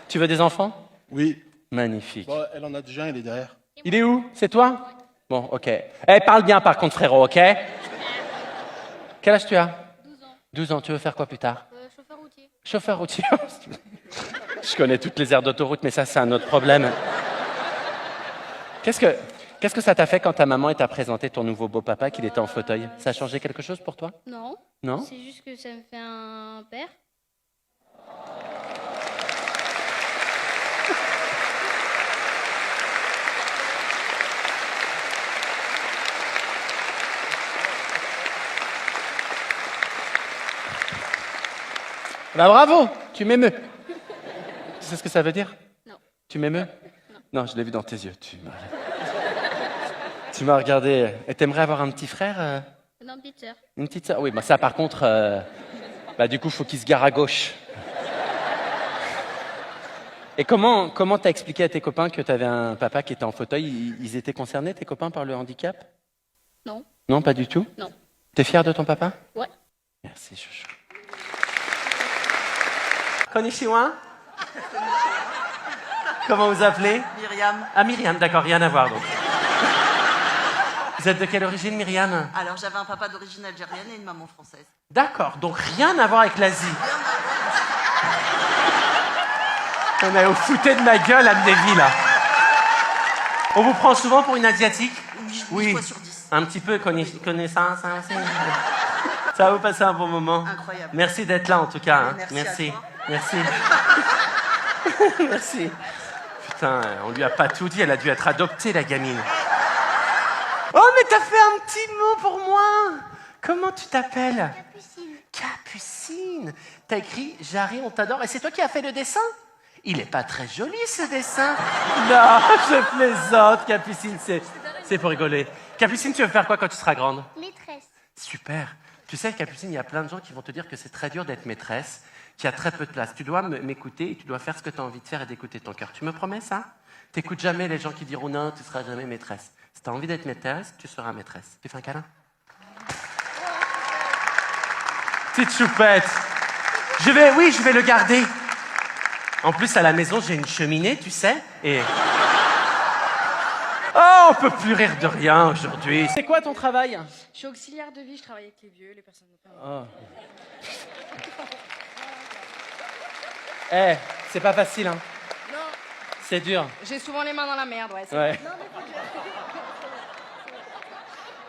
Speaker 10: Tu veux des enfants?
Speaker 14: Oui.
Speaker 10: Magnifique.
Speaker 14: Bon, elle en a déjà un, il est derrière.
Speaker 10: Il est où? C'est toi? Bon, ok. Parle bien par contre, frérot, ok? Quel âge tu as?
Speaker 5: 12 ans.
Speaker 10: 12 ans, tu veux faire quoi plus tard?
Speaker 5: Chauffeur routier.
Speaker 10: Chauffeur routier. Je connais toutes les aires d'autoroute, mais ça, c'est un autre problème. Qu'est-ce que ça t'a fait quand ta maman t'a présenté ton nouveau beau-papa, qu'il était en fauteuil? Ça a changé quelque chose pour toi?
Speaker 5: Non.
Speaker 10: Non?
Speaker 5: C'est juste que ça me fait un père.
Speaker 10: Bah bravo, tu m'émeus. Tu sais ce que ça veut dire?
Speaker 5: Non.
Speaker 10: Tu m'émeus? Non, je l'ai vu dans tes yeux. Tu m'as regardé. Et t'aimerais avoir un petit frère?
Speaker 5: Non, une petite sœur.
Speaker 10: Une petite sœur? Oui, bah ça par contre, bah du coup, faut qu'il se gare à gauche. Et comment t'as expliqué à tes copains que t'avais un papa qui était en fauteuil? Ils étaient concernés, tes copains, par le handicap?
Speaker 5: Non.
Speaker 10: Non, pas du tout?
Speaker 5: Non.
Speaker 10: T'es fier de ton papa?
Speaker 5: Ouais.
Speaker 10: Merci, chouchou.
Speaker 1: Konnichiwa. Comment vous appelez?
Speaker 15: Myriam.
Speaker 1: Ah, Myriam, d'accord, rien à voir donc. Vous êtes de quelle origine, Myriam?
Speaker 15: Alors, j'avais un papa d'origine algérienne et une maman française.
Speaker 1: D'accord, donc rien à voir avec l'Asie. Non mais vous foutez de ma gueule, Amnéville, là. On vous prend souvent pour une Asiatique?
Speaker 15: Oui, 8 fois sur 10.
Speaker 1: Un petit peu connaissance, hein, ça va vous passer un bon moment.
Speaker 15: Incroyable.
Speaker 1: Merci d'être là, en tout cas. Hein.
Speaker 15: Merci.
Speaker 1: Merci. Merci. Putain, on lui a pas tout dit, elle a dû être adoptée, la gamine. Oh, mais t'as fait un petit mot pour moi. Comment tu t'appelles?
Speaker 8: Capucine.
Speaker 1: Capucine. T'as écrit « Jarry, on t'adore » et c'est toi qui as fait le dessin? Il est pas très joli, ce dessin. Non, je plaisante, Capucine, c'est pour rigoler. Capucine, tu veux faire quoi quand tu seras grande?
Speaker 8: Maîtresse.
Speaker 1: Super. Tu sais, Capucine, il y a plein de gens qui vont te dire que c'est très dur d'être maîtresse, qu'il y a très peu de place. Tu dois m'écouter et tu dois faire ce que tu as envie de faire et d'écouter ton cœur. Tu me promets ça? T'écoutes jamais les gens qui diront non, tu seras jamais maîtresse. Si tu as envie d'être maîtresse, tu seras maîtresse. Tu fais un câlin? Petite choupette. Je vais le garder. En plus, à la maison, j'ai une cheminée, tu sais, et... Oh, on peut plus rire de rien aujourd'hui. C'est quoi ton travail?
Speaker 16: Je suis auxiliaire de vie, je travaille avec les vieux, les personnes...
Speaker 1: Oh. Eh, c'est pas facile, hein?
Speaker 16: Non.
Speaker 1: C'est dur.
Speaker 16: J'ai souvent les mains dans la merde, ouais.
Speaker 1: Ouais.
Speaker 16: Non, mais faut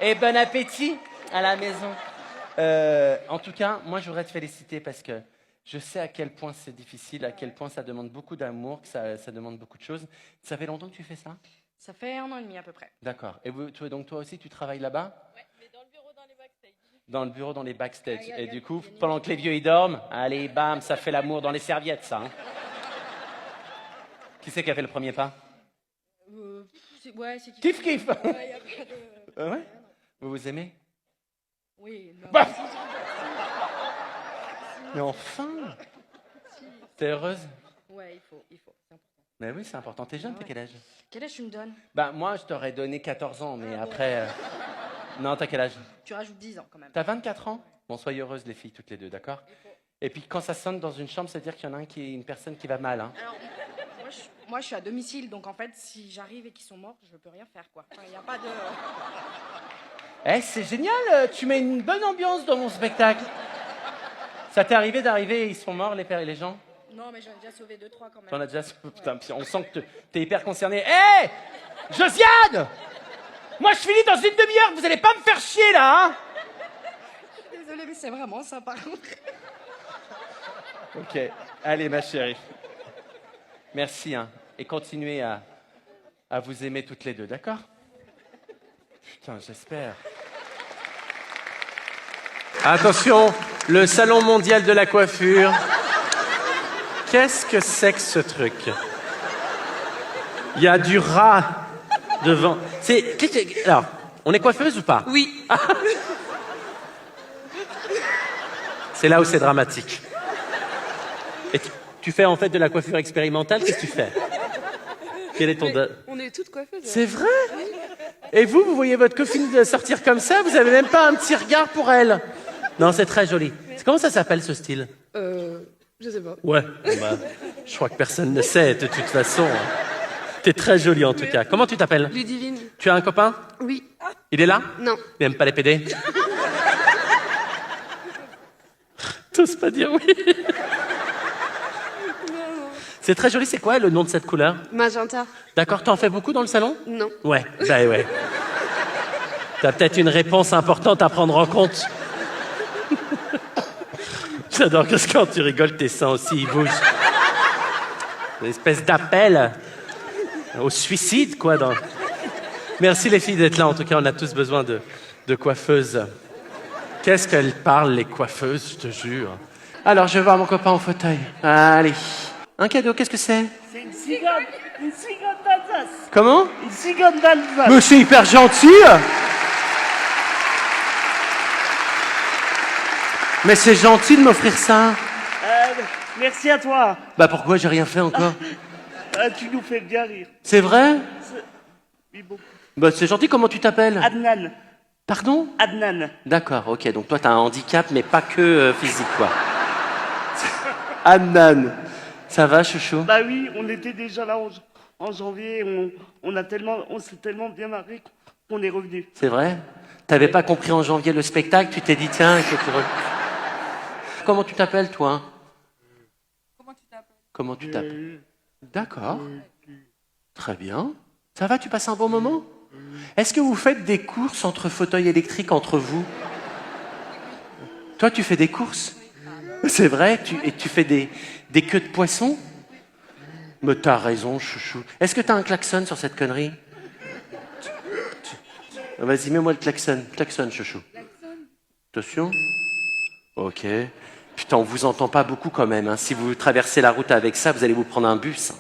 Speaker 16: que
Speaker 1: Et bon appétit à la maison. En tout cas, moi, je voudrais te féliciter parce que je sais à quel point c'est difficile, à quel point ça demande beaucoup d'amour, que ça demande beaucoup de choses. Ça fait longtemps que tu fais ça?
Speaker 16: Ça fait 1 an et demi à peu près.
Speaker 1: D'accord. Et donc toi aussi, tu travailles là-bas?
Speaker 16: Ouais, mais dans le bureau, dans les backstage.
Speaker 1: Dans le bureau, dans les backstage. Et du coup, pendant que les vieux, ils dorment, allez, bam, ça fait l'amour dans les serviettes, ça. Hein. Qui c'est qui a fait le premier pas?
Speaker 16: Ouais, c'est
Speaker 1: Kiff, kiff.
Speaker 16: Ouais, y a pas de...
Speaker 1: Ouais. Vous vous aimez?
Speaker 16: Oui, non.
Speaker 1: Bah. Mais enfin! T'es heureuse?
Speaker 16: Ouais, il faut, c'est important.
Speaker 1: Mais oui, c'est important. T'es jeune, t'as quel âge?
Speaker 16: Quel âge tu me donnes?
Speaker 1: Bah, moi, je t'aurais donné 14 ans, mais après... Non, t'as quel âge?
Speaker 16: Tu rajoutes 10 ans, quand même.
Speaker 1: T'as 24 ans? Bon, soyez heureuses, les filles, toutes les deux, d'accord? Et puis, quand ça sonne dans une chambre, ça veut dire qu'il y en a une personne qui va mal, hein?
Speaker 16: Alors, moi, je suis à domicile, donc en fait, si j'arrive et qu'ils sont morts, je peux rien faire, quoi. Il n'y a pas de...
Speaker 1: Eh, c'est génial! Tu mets une bonne ambiance dans mon spectacle. Ça t'est arrivé d'arriver et ils sont morts, les pères et les gens?
Speaker 16: Non, mais j'en ai déjà sauvé 2-3 quand même.
Speaker 1: T'en as déjà... Putain, on sent que t'es hyper concerné. Hé! Josiane! Moi, je finis dans une demi-heure, vous allez pas me faire chier, là, hein?
Speaker 16: Je suis désolée, mais c'est vraiment ça, par contre.
Speaker 1: Ok. Allez, ma chérie. Merci, hein. Et continuez à vous aimer toutes les deux, d'accord? Putain, j'espère. Attention, le salon mondial de la coiffure. Qu'est-ce que c'est que ce truc? Il y a du rat devant. Alors, on est coiffeuse ou pas?
Speaker 16: Oui.
Speaker 1: C'est là où c'est dramatique. Et tu fais en fait de la coiffure expérimentale, qu'est-ce que tu fais? Quel est ton...
Speaker 16: On est toutes coiffeuses.
Speaker 1: C'est vrai? Et vous voyez votre copine sortir comme ça, vous avez même pas un petit regard pour elle? Non, c'est très joli. Comment ça s'appelle, ce style?
Speaker 16: Je sais pas.
Speaker 1: Ouais, bah, je crois que personne ne sait, de toute façon. T'es très jolie, en tout cas. Comment tu t'appelles?
Speaker 16: Ludivine.
Speaker 1: Tu as un copain?
Speaker 16: Oui.
Speaker 1: Il est là?
Speaker 16: Non.
Speaker 1: Il aime pas les PD? T'oses pas dire oui? C'est très joli, c'est quoi le nom de cette couleur?
Speaker 16: Magenta.
Speaker 1: D'accord, t'en fais beaucoup dans le salon?
Speaker 16: Non.
Speaker 1: Ouais, bah ouais. T'as peut-être une réponse importante à prendre en compte. J'adore que quand tu rigoles, tes seins aussi, ils bougent. Une espèce d'appel au suicide, quoi. Merci les filles d'être là, en tout cas, on a tous besoin de coiffeuses. Qu'est-ce qu'elles parlent, les coiffeuses, je te jure.
Speaker 10: Alors, je vais voir mon copain au fauteuil. Allez. Un cadeau, qu'est-ce que c'est?
Speaker 17: C'est une cigogne d'Alsace.
Speaker 10: Comment?
Speaker 17: Une cigogne d'Alsace.
Speaker 10: Mais c'est hyper gentil. Mais c'est gentil de m'offrir ça.
Speaker 17: Merci à toi.
Speaker 10: Bah pourquoi j'ai rien fait encore?
Speaker 17: Tu nous fais bien rire.
Speaker 10: C'est vrai?
Speaker 17: Oui, beaucoup.
Speaker 10: Bah c'est gentil, comment tu t'appelles?
Speaker 17: Adnan.
Speaker 10: Pardon?
Speaker 17: Adnan.
Speaker 10: D'accord, ok, donc toi t'as un handicap, mais pas que physique, quoi. Adnan. Ça va, chouchou?
Speaker 17: Bah oui, on était déjà là en janvier, on s'est tellement bien marré qu'on est revenu.
Speaker 10: C'est vrai? T'avais pas compris en janvier le spectacle, tu t'es dit tiens, Comment tu t'appelles, toi? Comment tu t'appelles? D'accord. Très bien. Ça va, tu passes un bon moment? Est-ce que vous faites des courses entre fauteuils électriques entre vous? Toi, tu fais des courses? C'est vrai? Et tu fais des queues de poisson? Mais t'as raison, chouchou. Est-ce que t'as un klaxon sur cette connerie? Vas-y, mets-moi le klaxon. Klaxon, chouchou. Attention. Ok. Putain, on vous entend pas beaucoup quand même. Hein. Si vous traversez la route avec ça, vous allez vous prendre un bus.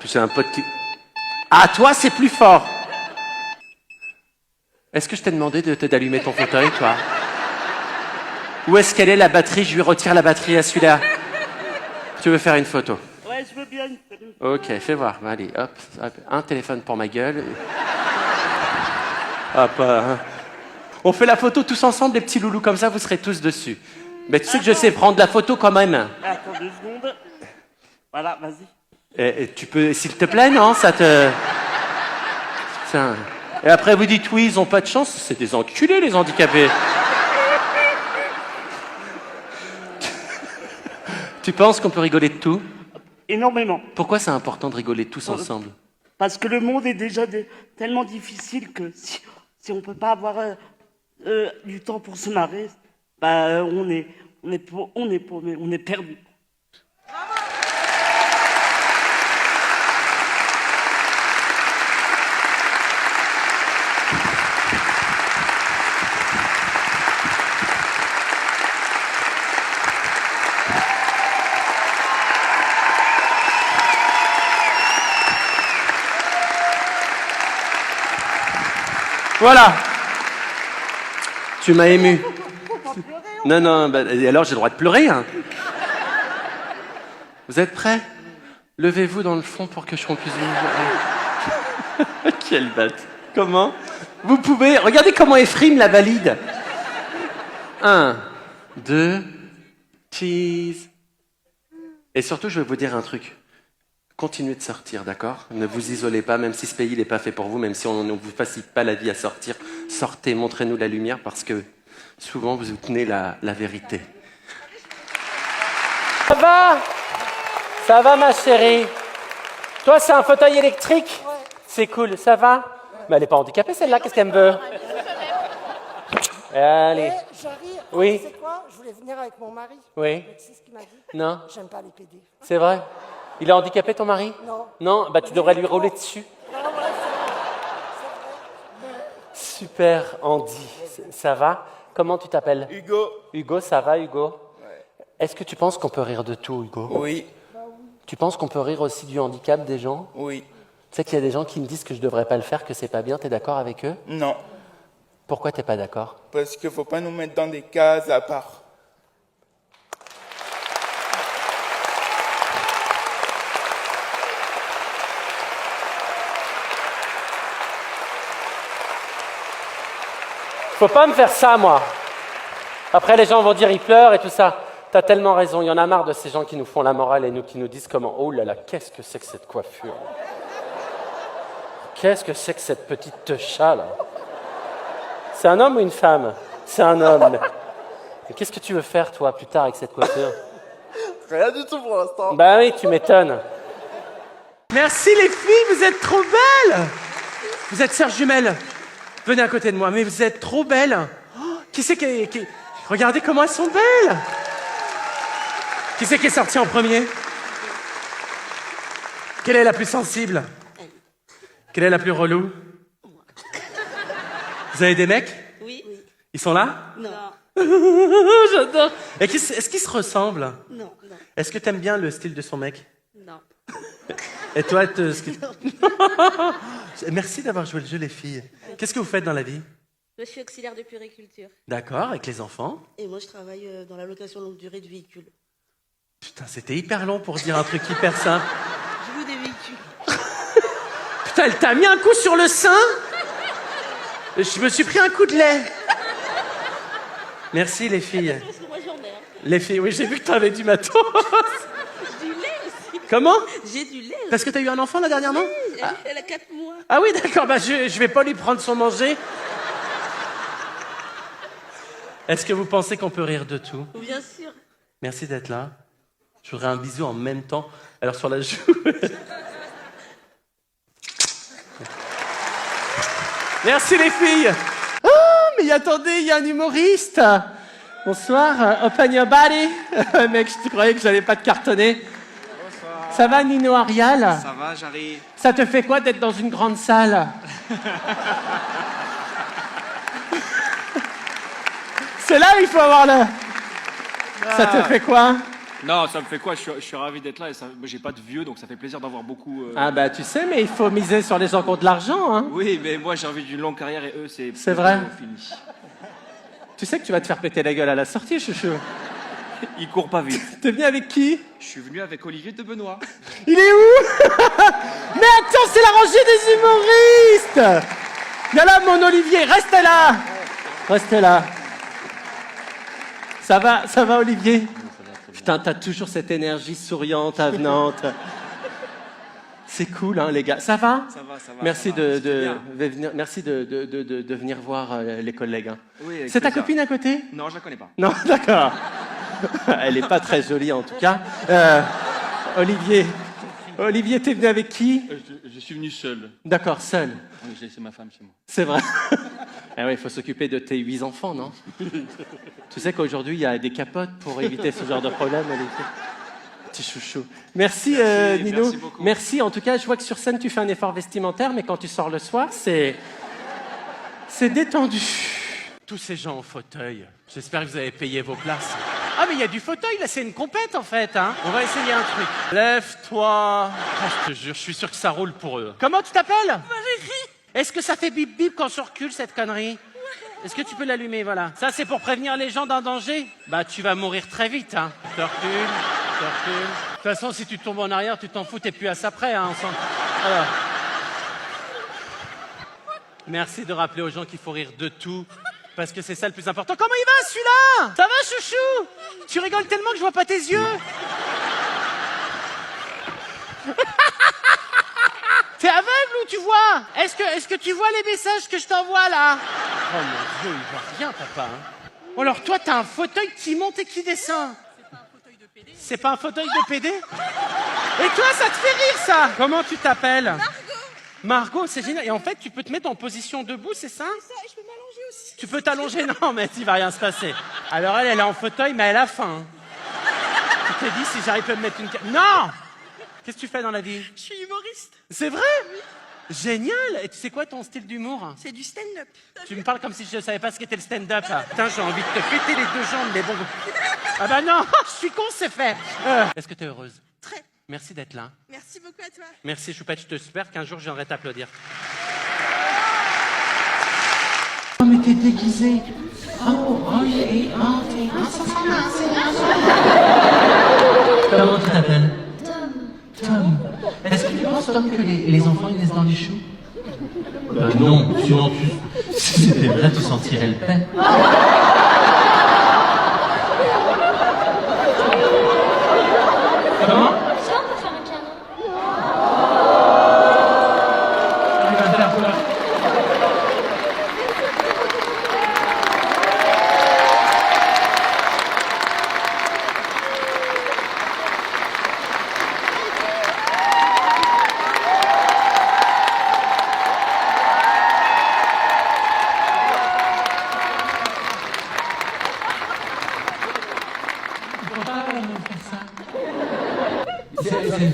Speaker 10: Puis c'est un pote qui... Ah, toi, c'est plus fort. Est-ce que je t'ai demandé d'allumer ton fauteuil, toi? Où est-ce qu'elle est, la batterie? Je lui retire la batterie à celui-là. Tu veux faire une photo?
Speaker 17: Ouais, je veux bien faire une photo.
Speaker 10: Ok, fais voir. Allez, hop, hop. Un téléphone pour ma gueule. Hop, on fait la photo tous ensemble, les petits loulous, comme ça, vous serez tous dessus. Mais tu sais que je sais prendre la photo quand même.
Speaker 17: Attends 2 secondes. Voilà, vas-y.
Speaker 10: Et tu peux, s'il te plaît, non? Ça te... Tiens. Et après, vous dites, oui, ils ont pas de chance. C'est des enculés, les handicapés. Tu penses qu'on peut rigoler de tout?
Speaker 17: Énormément.
Speaker 10: Pourquoi c'est important de rigoler tous ensemble?
Speaker 17: Parce que le monde est déjà tellement difficile que si on peut pas avoir du temps pour se marrer, bah on est perdu.
Speaker 10: Voilà. Tu m'as ému. Non, non, bah, alors j'ai le droit de pleurer. Hein. Vous êtes prêts? Levez-vous dans le fond pour que je puisse vous voir. Quelle batte. Comment? Vous pouvez... Regardez comment elle frime la valide. 1, 2, cheese. Et surtout, je vais vous dire un truc. Continuez de sortir, d'accord? Ne vous isolez pas, même si ce pays n'est pas fait pour vous, même si on ne vous facilite pas la vie à sortir. Sortez, montrez-nous la lumière, parce que souvent, vous tenez la vérité. Ça va? Ça va, ma chérie? Toi, c'est un fauteuil électrique? Ouais. C'est cool, ça va? Mais elle n'est pas handicapée, celle-là, qu'est-ce qu'elle me veut? Allez.
Speaker 12: J'arrive.
Speaker 10: Oui.
Speaker 12: Tu sais quoi? Je voulais venir avec mon mari.
Speaker 10: Oui.
Speaker 12: Mais tu sais ce qu'il m'a dit?
Speaker 10: Non.
Speaker 12: J'aime pas les PD.
Speaker 10: C'est vrai? Il est handicapé, ton mari?
Speaker 12: Non.
Speaker 10: Non? Bah, tu devrais lui rouler dessus.
Speaker 12: Non, ouais, c'est vrai.
Speaker 10: Super, Andy. Ça va? Comment tu t'appelles?
Speaker 18: Hugo.
Speaker 10: Hugo, ça va, Hugo? Ouais. Est-ce que tu penses qu'on peut rire de tout, Hugo?
Speaker 18: Oui.
Speaker 10: Tu penses qu'on peut rire aussi du handicap des gens?
Speaker 18: Oui.
Speaker 10: Tu sais qu'il y a des gens qui me disent que je devrais pas le faire, que c'est pas bien. T'es d'accord avec eux?
Speaker 18: Non.
Speaker 10: Pourquoi t'es pas d'accord?
Speaker 18: Parce qu'il faut pas nous mettre dans des cases à part.
Speaker 10: Faut pas me faire ça, moi. Après, les gens vont dire, ils pleurent et tout ça. T'as tellement raison. Il y en a marre de ces gens qui nous font la morale et qui nous disent comment. Oh là là, qu'est-ce que c'est que cette coiffure? Qu'est-ce que c'est que cette petite teucha, là? C'est un homme ou une femme? C'est un homme. Mais qu'est-ce que tu veux faire, toi, plus tard avec cette coiffure?
Speaker 18: Rien du tout pour l'instant.
Speaker 10: Bah oui, tu m'étonnes. Merci les filles, vous êtes trop belles. Vous êtes sœurs jumelles. Venez à côté de moi, mais vous êtes trop belles. Oh, qui c'est qui... Regardez comment elles sont belles. Qui c'est qui est sorti en premier? Quelle est la plus sensible? Quelle est la plus relou? Vous avez des mecs?
Speaker 15: Oui.
Speaker 10: Ils sont là?
Speaker 15: Non.
Speaker 1: J'adore. Est-ce qu'ils se ressemblent?
Speaker 12: Non, non.
Speaker 1: Est-ce que t'aimes bien le style de son mec?
Speaker 12: Non.
Speaker 1: Et toi, merci d'avoir joué le jeu, les filles. Qu'est-ce que vous faites dans la vie?
Speaker 12: Je suis auxiliaire de puériculture.
Speaker 1: D'accord, avec les enfants.
Speaker 12: Et moi, je travaille dans la location longue durée de véhicules.
Speaker 1: Putain, c'était hyper long pour dire un truc hyper simple.
Speaker 12: Je loue des véhicules.
Speaker 1: Putain, elle t'a mis un coup sur le sein? Je me suis pris un coup de lait. Merci, les filles.
Speaker 12: Parce que moi, j'en ai.
Speaker 1: Les filles, oui, j'ai vu que t'avais du matos.
Speaker 12: J'ai du lait aussi.
Speaker 1: Comment?
Speaker 12: J'ai du lait.
Speaker 1: Parce que t'as eu un enfant, là, dernièrement?
Speaker 12: Oui, elle a 4 mois.
Speaker 1: Ah oui, d'accord, bah je vais pas lui prendre son manger. Est-ce que vous pensez qu'on peut rire de tout?
Speaker 12: Bien sûr.
Speaker 1: Merci d'être là. Je voudrais un bisou en même temps. Alors sur la joue. Merci les filles. Oh, mais attendez, il y a un humoriste. Bonsoir, open your body. Mec, tu croyais que j'allais pas te cartonner? Bonsoir. Ça va, Nino Arial?
Speaker 19: Ça va, j'arrive.
Speaker 1: Ça te fait quoi d'être dans une grande salle? C'est là où il faut avoir le... Ça te fait quoi?
Speaker 19: Non, ça me fait quoi? Je suis ravi d'être là. Et moi, j'ai pas de vieux, donc ça fait plaisir d'avoir beaucoup...
Speaker 1: Ah bah tu sais, mais il faut miser sur les gens qui ont de l'argent. Hein.
Speaker 19: Oui, mais moi j'ai envie d'une longue carrière et eux, c'est
Speaker 1: vrai.
Speaker 19: Fini.
Speaker 1: Tu sais que tu vas te faire péter la gueule à la sortie, chouchou.
Speaker 19: Il court pas vite.
Speaker 1: T'es venu avec qui?
Speaker 19: Je suis venu avec Olivier de Benoît.
Speaker 1: Il est où? Mais attends, c'est la rangée des humoristes. Viens là, mon Olivier, reste là. Reste là. Ça va, Olivier? Putain, t'as toujours cette énergie souriante, avenante. C'est cool, hein, les gars. Ça va?
Speaker 19: Ça va.
Speaker 1: Merci merci de venir voir les collègues. Hein.
Speaker 19: Oui,
Speaker 1: c'est ta copine à côté?
Speaker 19: Non, je la connais pas.
Speaker 1: Non, d'accord. Elle est pas très jolie, en tout cas. Olivier, t'es venu avec qui?
Speaker 19: Je suis venu seul.
Speaker 1: D'accord, seul.
Speaker 19: Oui, j'ai laissé ma femme chez moi.
Speaker 1: C'est vrai. Eh oui, il faut s'occuper de tes 8 enfants, non? Tu sais qu'aujourd'hui, il y a des capotes pour éviter ce genre de problème, Olivier. Petit chouchou. Merci Nino.
Speaker 19: Merci beaucoup.
Speaker 1: Merci. En tout cas, je vois que sur scène, tu fais un effort vestimentaire, mais quand tu sors le soir, c'est détendu. Tous ces gens en fauteuil, j'espère que vous avez payé vos places. Ah, mais il y a du fauteuil, là, c'est une compète, en fait, hein. On va essayer un truc. Lève-toi. Oh, je te jure, je suis sûr que ça roule pour eux. Comment tu t'appelles?
Speaker 12: Valérie.
Speaker 1: Est-ce que ça fait bip bip quand on recule, cette connerie? Est-ce que tu peux l'allumer, voilà? Ça, c'est pour prévenir les gens d'un danger? Bah, tu vas mourir très vite, hein. Tu recules. De toute façon, si tu tombes en arrière, tu t'en fous, t'es plus à ça près, hein. Alors. Merci de rappeler aux gens qu'il faut rire de tout. Parce que c'est ça le plus important. Comment il va, celui-là? Ça va, chouchou? Tu rigoles tellement que je vois pas tes yeux. T'es aveugle ou tu vois? Est-ce que tu vois les messages que je t'envoie, là? Oh mon Dieu, il voit rien, papa. Hein. Alors toi, t'as un fauteuil qui monte et qui descend. C'est pas un fauteuil de PD? Et toi, ça te fait rire, ça? Comment tu t'appelles? Margot, c'est génial. Et en fait, tu peux te mettre en position debout, c'est ça?
Speaker 12: C'est ça, et je peux m'allonger aussi.
Speaker 1: Tu peux t'allonger? Non, mais il va rien se passer. Alors elle est en fauteuil, mais elle a faim. Tu t'es dit, si j'arrive à me mettre une... Non! Qu'est-ce que tu fais dans la vie?
Speaker 12: Je suis humoriste.
Speaker 1: C'est vrai? Oui. Génial! Et tu sais quoi ton style d'humour?
Speaker 12: C'est du stand-up.
Speaker 1: Tu me parles comme si je ne savais pas ce qu'était le stand-up. Putain, j'ai envie de te péter les deux jambes, mais bon... Ah bah non, je suis con, c'est fait. Est-ce que tu es heureuse?
Speaker 12: Très.
Speaker 1: Merci d'être là.
Speaker 12: Merci beaucoup à toi.
Speaker 1: Merci Choupette, je te espère qu'un jour je viendrai t'applaudir. Oh mais t'es déguisé. Comment tu t'appelles? Tom. Est-ce que tu penses, Tom, que les enfants ils naissent dans les choux? Non, sinon si c'était vrai, tu sentirais le pain. Comment?
Speaker 6: Ça, on peut faire un câlin.
Speaker 1: Il va faire quoi?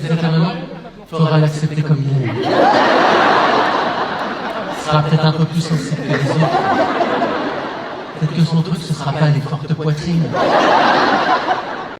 Speaker 1: C'est ta maman? Faudra l'accepter comme il est. Ce sera peut-être un peu plus sensible que les autres. Peut-être que son truc, ce sera pas des fortes poitrines.